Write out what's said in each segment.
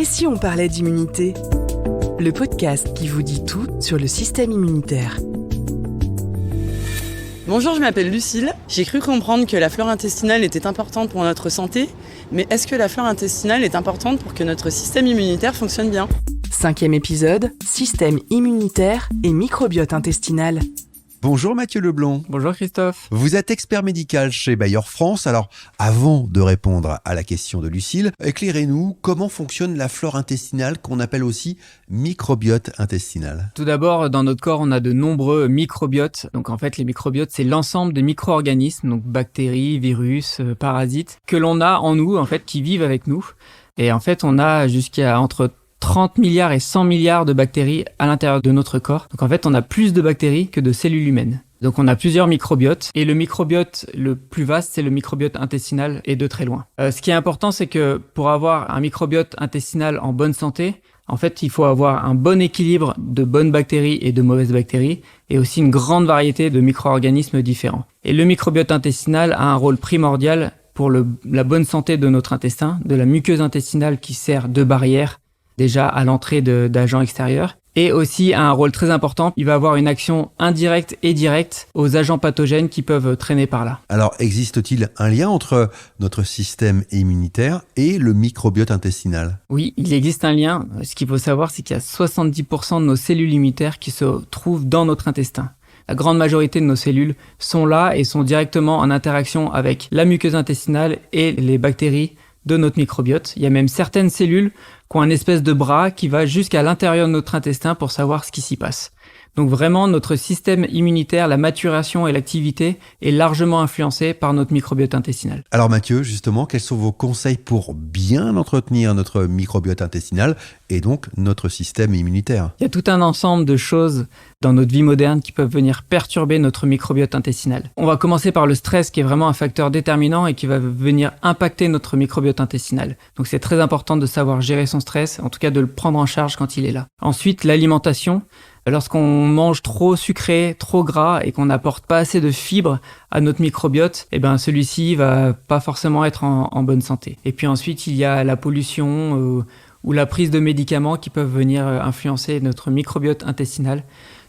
si on parlait d'immunité ? Le podcast qui vous dit tout sur le système immunitaire. Bonjour, je m'appelle Lucille. J'ai cru comprendre que la flore intestinale était importante pour notre santé, mais est-ce que la flore intestinale est importante pour que notre système immunitaire fonctionne bien ? 5e épisode, système immunitaire et microbiote intestinal. Bonjour Mathieu Leblanc. Bonjour Christophe. Vous êtes expert médical chez Bayer France. Alors, avant de répondre à la question de Lucille, éclairez-nous comment fonctionne la flore intestinale qu'on appelle aussi microbiote intestinal. Tout d'abord, dans notre corps, on a de nombreux microbiotes. Donc en fait, les microbiotes, c'est l'ensemble des micro-organismes, donc bactéries, virus, parasites, que l'on a en nous, en fait, qui vivent avec nous. Et en fait, on a jusqu'à entre 30 milliards et 100 milliards de bactéries à l'intérieur de notre corps. Donc en fait, on a plus de bactéries que de cellules humaines. Donc on a plusieurs microbiotes et le microbiote le plus vaste, c'est le microbiote intestinal et de très loin. Ce qui est important, c'est que pour avoir un microbiote intestinal en bonne santé, en fait, il faut avoir un bon équilibre de bonnes bactéries et de mauvaises bactéries et aussi une grande variété de micro-organismes différents. Et le microbiote intestinal a un rôle primordial pour la bonne santé de notre intestin, de la muqueuse intestinale qui sert de barrière déjà à l'entrée d'agents extérieurs, et aussi a un rôle très important. Il va avoir une action indirecte et directe aux agents pathogènes qui peuvent traîner par là. Alors, existe-t-il un lien entre notre système immunitaire et le microbiote intestinal ? Oui, il existe un lien. Ce qu'il faut savoir, c'est qu'il y a 70% de nos cellules immunitaires qui se trouvent dans notre intestin. La grande majorité de nos cellules sont là et sont directement en interaction avec la muqueuse intestinale et les bactéries de notre microbiote. Il y a même certaines cellules qui ont un espèce de bras qui va jusqu'à l'intérieur de notre intestin pour savoir ce qui s'y passe. Donc vraiment, notre système immunitaire, la maturation et l'activité est largement influencée par notre microbiote intestinal. Alors Mathieu, justement, quels sont vos conseils pour bien entretenir notre microbiote intestinal et donc notre système immunitaire ? Il y a tout un ensemble de choses dans notre vie moderne qui peuvent venir perturber notre microbiote intestinal. On va commencer par le stress qui est vraiment un facteur déterminant et qui va venir impacter notre microbiote intestinal. Donc c'est très important de savoir gérer son stress, en tout cas de le prendre en charge quand il est là. Ensuite, l'alimentation. Lorsqu'on mange trop sucré, trop gras et qu'on n'apporte pas assez de fibres à notre microbiote, celui-ci va pas forcément être en bonne santé. Et puis ensuite, il y a la pollution ou la prise de médicaments qui peuvent venir influencer notre microbiote intestinal.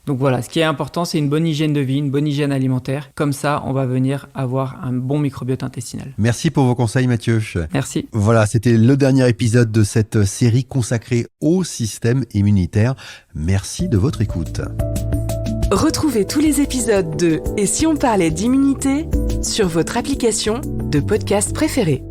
Donc voilà, ce qui est important, c'est une bonne hygiène de vie, une bonne hygiène alimentaire. Comme ça, on va venir avoir un bon microbiote intestinal. Merci pour vos conseils, Mathieu. Merci. Voilà, c'était le dernier épisode de cette série consacrée au système immunitaire. Merci de votre écoute. Retrouvez tous les épisodes de Et si on parlait d'immunité sur votre application de podcast préférée.